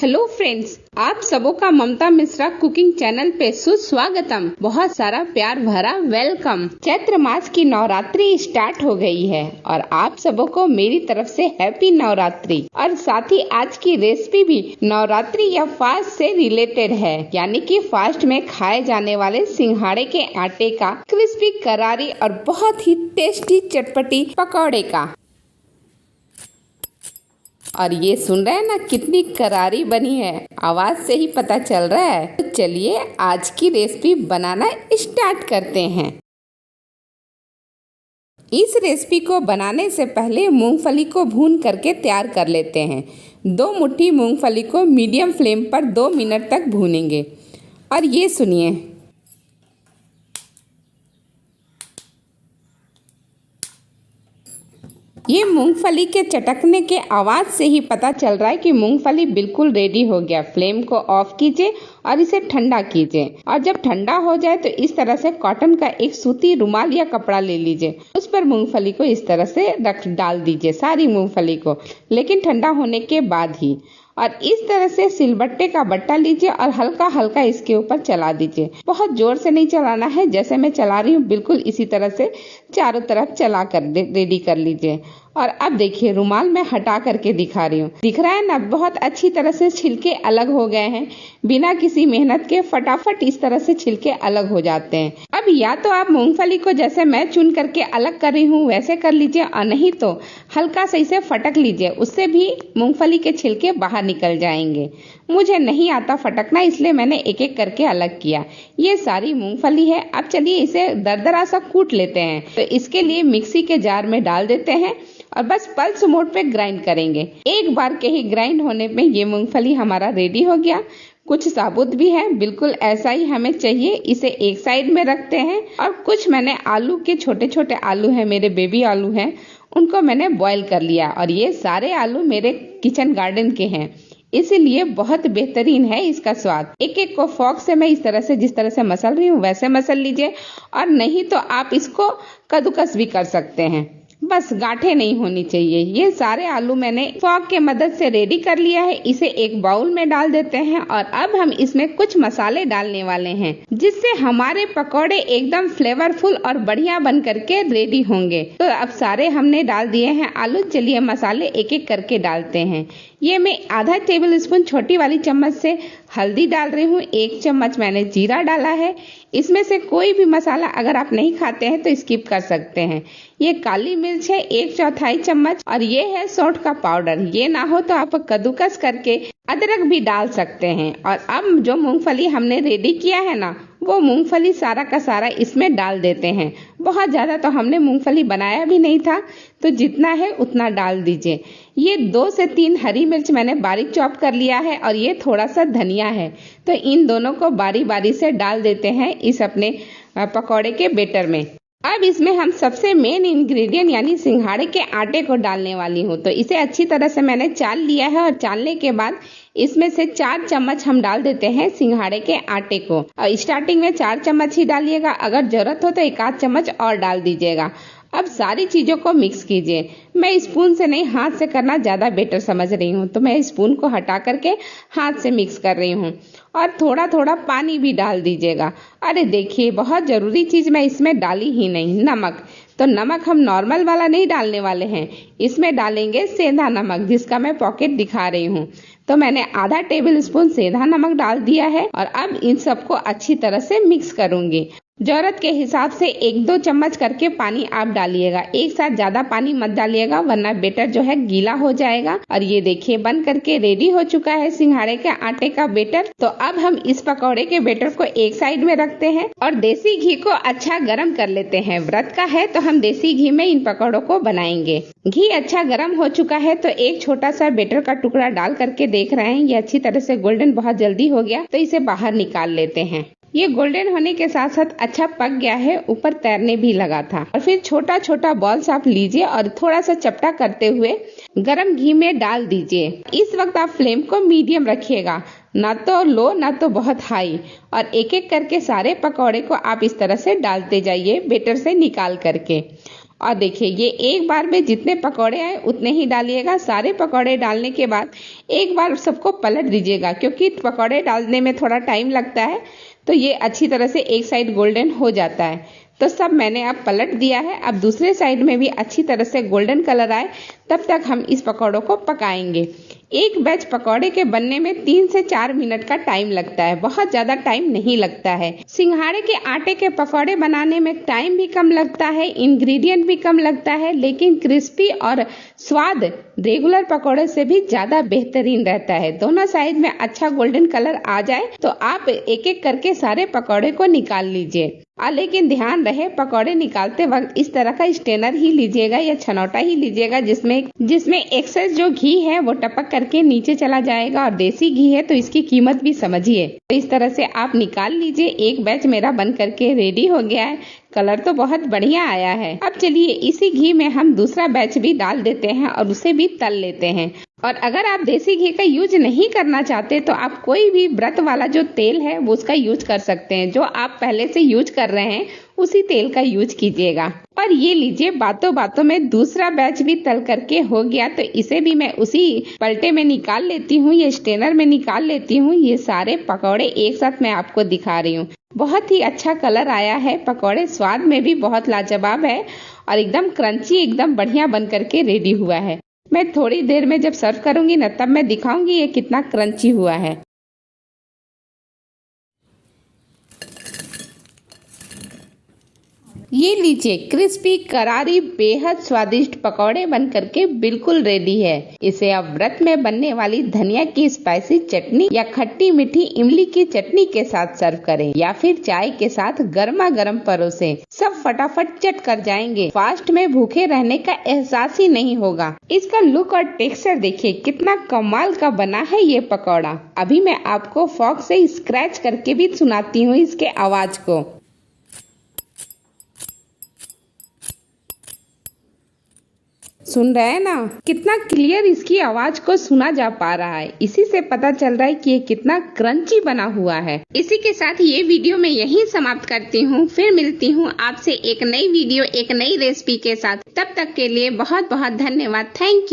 Hello friends, आप सबों का ममता मिश्रा कुकिंग चैनल पे सुस्वागतम। बहुत सारा प्यार भरा वेलकम। चैत्र मास की नवरात्रि स्टार्ट हो गई है और आप सबों को मेरी तरफ से हैप्पी नवरात्रि। और साथ ही आज की रेसिपी भी नवरात्रि या फास्ट से रिलेटेड है, यानी कि फास्ट में खाए जाने वाले सिंघाड़े के आटे का क्रिस्पी, करारी और बहुत ही टेस्टी चटपटी पकौड़े का। और ये सुन रहे हैं ना कितनी करारी बनी है, आवाज से ही पता चल रहा है। तो चलिए आज की रेसिपी बनाना स्टार्ट करते हैं। इस रेसिपी को बनाने से पहले मूंगफली को भून करके तैयार कर लेते हैं। 2 मुट्ठी मूंगफली को मीडियम फ्लेम पर 2 मिनट तक भूनेंगे। और ये सुनिए, ये मूंगफली के चटकने के आवाज़ से ही पता चल रहा है कि मूंगफली बिल्कुल रेडी हो गया। फ्लेम को ऑफ कीजिए और इसे ठंडा कीजिए। और जब ठंडा हो जाए तो इस तरह से कॉटन का एक सूती रुमाल या कपड़ा ले लीजिए, उस पर मूंगफली को इस तरह से डाल दीजिए, सारी मूंगफली को, लेकिन ठंडा होने के बाद ही। और इस तरह से सिलबट्टे का बट्टा लीजिए और हल्का हल्का इसके ऊपर चला दीजिए। बहुत जोर से नहीं चलाना है, जैसे मैं चला रही हूँ बिल्कुल इसी तरह से चारों तरफ चला कर रेडी कर लीजिए। और अब देखिए, रुमाल मैं हटा करके दिखा रही हूँ, दिख रहा है ना, बहुत अच्छी तरह से छिलके अलग हो गए हैं। बिना किसी मेहनत के फटाफट इस तरह से छिलके अलग हो जाते हैं। अब या तो आप मूंगफली को जैसे मैं चुन करके अलग कर रही हूँ वैसे कर लीजिए, और नहीं तो हल्का से इसे फटक लीजिए, उससे भी मूंगफली के छिलके बाहर निकल जाएंगे। मुझे नहीं आता फटकना, इसलिए मैंने एक एक करके अलग किया। ये सारी मूंगफली है। अब चलिए इसे दरदरा सा कूट लेते हैं। तो इसके लिए मिक्सी के जार में डाल देते हैं और बस पल्स मोड पे ग्राइंड करेंगे। एक बार के ही ग्राइंड होने में ये मूंगफली हमारा रेडी हो गया। कुछ साबुत भी है, बिल्कुल ऐसा ही हमें चाहिए। इसे एक साइड में रखते हैं। और कुछ मैंने आलू के छोटे छोटे आलू हैं, मेरे बेबी आलू हैं, उनको मैंने बॉईल कर लिया। और ये सारे आलू मेरे किचन गार्डन के हैं, इसीलिए बहुत बेहतरीन है इसका स्वाद। एक एक को फॉर्क से मैं इस तरह से, जिस तरह से मसल रही हूँ वैसे मसल लीजिए। और नहीं तो आप इसको कद्दूकस भी कर सकते हैं, बस गांठें नहीं होनी चाहिए। ये सारे आलू मैंने फॉर्क के मदद से रेडी कर लिया है। इसे एक बाउल में डाल देते हैं। और अब हम इसमें कुछ मसाले डालने वाले हैं, जिससे हमारे पकौड़े एकदम फ्लेवरफुल और बढ़िया बन करके रेडी होंगे। तो अब सारे हमने डाल दिए हैं आलू। चलिए मसाले एक एक करके डालते हैं। ये मैं आधा टेबल स्पून छोटी वाली चम्मच से हल्दी डाल रही हूँ। 1 चम्मच मैंने जीरा डाला है। इसमें से कोई भी मसाला अगर आप नहीं खाते हैं तो स्किप कर सकते हैं। ये काली मिर्च है 1/4 चम्मच। और ये है सौंठ का पाउडर। ये ना हो तो आप कद्दूकस करके अदरक भी डाल सकते हैं। और अब जो मूंगफली हमने रेडी किया है ना, वो मूंगफली सारा का सारा इसमें डाल देते हैं। बहुत ज़्यादा तो हमने मूंगफली बनाया भी नहीं था, तो जितना है उतना डाल दीजिए। ये 2 से 3 हरी मिर्च मैंने बारीक चॉप कर लिया है और ये थोड़ा सा धनिया है। तो इन दोनों को बारी बारी से डाल देते हैं इस अपने पकौड़े के बेटर में। अब इसमें हम सबसे मेन इंग्रेडिएंट यानी सिंघाड़े के आटे को डालने वाली हूँ। तो इसे अच्छी तरह से मैंने चाल लिया है। और चालने के बाद इसमें से 4 चम्मच हम डाल देते हैं सिंघाड़े के आटे को। और स्टार्टिंग में 4 चम्मच ही डालिएगा, अगर जरूरत हो तो 1 आध चम्मच और डाल दीजिएगा। अब सारी चीज़ों को मिक्स कीजिए। मैं स्पून से नहीं, हाथ से करना ज़्यादा बेटर समझ रही हूँ, तो मैं स्पून को हटा करके हाथ से मिक्स कर रही हूँ। और थोड़ा थोड़ा पानी भी डाल दीजिएगा। अरे देखिए, बहुत ज़रूरी चीज़ मैं इसमें डाली ही नहीं, नमक। तो नमक हम नॉर्मल वाला नहीं डालने वाले हैं, इसमें डालेंगे सेंधा नमक, जिसका मैं पॉकेट दिखा रही हूँ। तो मैंने आधा टेबल स्पून सेंधा नमक डाल दिया है। और अब इन सबको अच्छी तरह से मिक्स करूंगी। जरूरत के हिसाब से 1-2 चम्मच करके पानी आप डालिएगा। एक साथ ज्यादा पानी मत डालिएगा, वरना बेटर जो है गीला हो जाएगा। और ये देखिए बन करके रेडी हो चुका है सिंघाड़े के आटे का बेटर। तो अब हम इस पकौड़े के बेटर को एक साइड में रखते हैं और देसी घी को अच्छा गर्म कर लेते हैं। व्रत का है तो हम देसी घी में इन पकौड़ों को बनाएंगे। घी अच्छा गर्म हो चुका है तो एक छोटा सा बेटर का टुकड़ा डाल करके देख रहे हैं, ये अच्छी तरह से गोल्डन बहुत जल्दी हो गया। तो इसे बाहर निकाल लेते हैं। ये गोल्डन होने के साथ साथ अच्छा पक गया है, ऊपर तैरने भी लगा था। और फिर छोटा छोटा बॉल्स आप लीजिए और थोड़ा सा चपटा करते हुए गरम घी में डाल दीजिए। इस वक्त आप फ्लेम को मीडियम रखिएगा, ना तो लो ना तो बहुत हाई। और एक एक करके सारे पकौड़े को आप इस तरह से डालते जाइए बेटर से निकाल करके। और देखिए ये एक बार में जितने पकौड़े आए उतने ही डालिएगा। सारे पकौड़े डालने के बाद एक बार सबको पलट दीजिएगा, क्योंकि पकौड़े डालने में थोड़ा टाइम लगता है, तो ये अच्छी तरह से एक साइड गोल्डन हो जाता है। तो सब मैंने अब पलट दिया है। अब दूसरे साइड में भी अच्छी तरह से गोल्डन कलर आए तब तक हम इस पकौड़ों को पकाएंगे। एक बैच पकौड़े के बनने में 3 से 4 मिनट का टाइम लगता है, बहुत ज्यादा टाइम नहीं लगता है। सिंघाड़े के आटे के पकौड़े बनाने में टाइम भी कम लगता है, इंग्रेडिएंट भी कम लगता है, लेकिन क्रिस्पी और स्वाद रेगुलर पकौड़े से भी ज्यादा बेहतरीन रहता है। दोनों साइड में अच्छा गोल्डन कलर आ जाए तो आप एक एक करके सारे पकौड़े को निकाल लीजिए। लेकिन ध्यान रहे पकौड़े निकालते वक्त इस तरह का स्टेनर ही लीजिएगा या छनौटा ही लीजिएगा जिसमें एक्सेस जो घी है वो टपक करके नीचे चला जाएगा। और देसी घी है तो इसकी कीमत भी समझिए। तो इस तरह से आप निकाल लीजिए। एक बैच मेरा बन करके रेडी हो गया है। कलर तो बहुत बढ़िया आया है। अब चलिए इसी घी में हम दूसरा बैच भी डाल देते हैं और उसे भी तल लेते हैं। और अगर आप देसी घी का यूज नहीं करना चाहते तो आप कोई भी व्रत वाला जो तेल है वो उसका यूज कर सकते हैं। जो आप पहले से यूज कर रहे हैं उसी तेल का यूज कीजिएगा। और ये लीजिए बातों बातों में दूसरा बैच भी तल करके हो गया, तो इसे भी मैं उसी पलटे में निकाल लेती हूँ, ये स्टेनर में निकाल लेती हूँ। ये सारे पकौड़े एक साथ मैं आपको दिखा रही हूँ। बहुत ही अच्छा कलर आया है। पकौड़े स्वाद में भी बहुत लाजवाब है और एकदम क्रंची, एकदम बढ़िया बन करके रेडी हुआ है। मैं थोड़ी देर में जब सर्व करूंगी ना तब मैं दिखाऊंगी ये कितना क्रंची हुआ है। ये लीजिए क्रिस्पी करारी बेहद स्वादिष्ट पकौड़े बन करके बिल्कुल रेडी है। इसे आप व्रत में बनने वाली धनिया की स्पाइसी चटनी या खट्टी मीठी इमली की चटनी के साथ सर्व करें या फिर चाय के साथ गर्मा गर्म परोसें। सब फटाफट चट कर जाएंगे। फास्ट में भूखे रहने का एहसास ही नहीं होगा। इसका लुक और टेक्सचर देखिए कितना कमाल का बना है ये पकौड़ा। अभी मैं आपको फॉर्क से स्क्रैच करके भी सुनाती हूँ इसके आवाज को। सुन रहे हैं ना, कितना क्लियर इसकी आवाज को सुना जा पा रहा है। इसी से पता चल रहा है कि ये कितना क्रंची बना हुआ है। इसी के साथ ये वीडियो मैं यहीं समाप्त करती हूँ। फिर मिलती हूँ आपसे एक नई वीडियो, एक नई रेसिपी के साथ। तब तक के लिए बहुत बहुत धन्यवाद। Thank you.